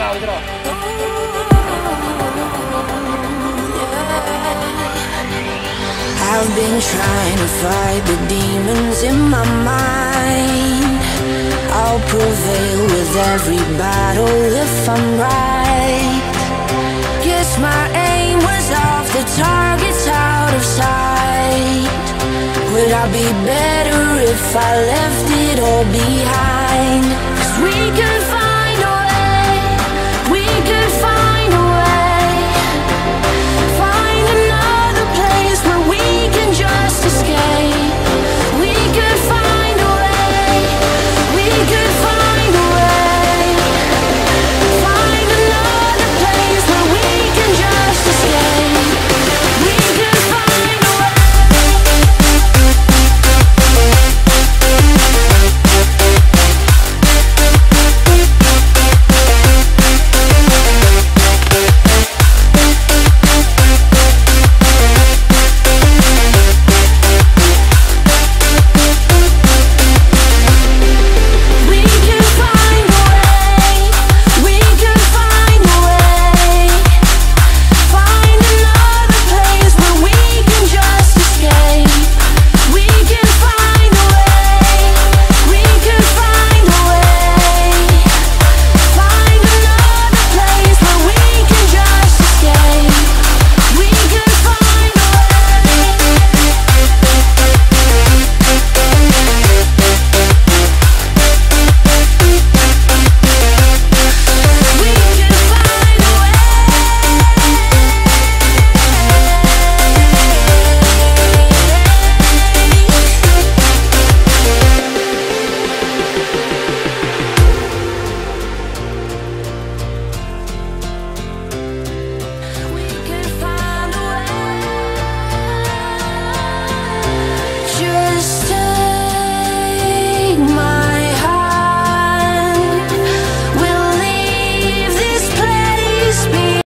I've been trying to fight the demons in my mind. I'll prevail with every battle if I'm right. Guess my aim was off, the target's out of sight. Would I be better if I left it all behind? 'Cause we could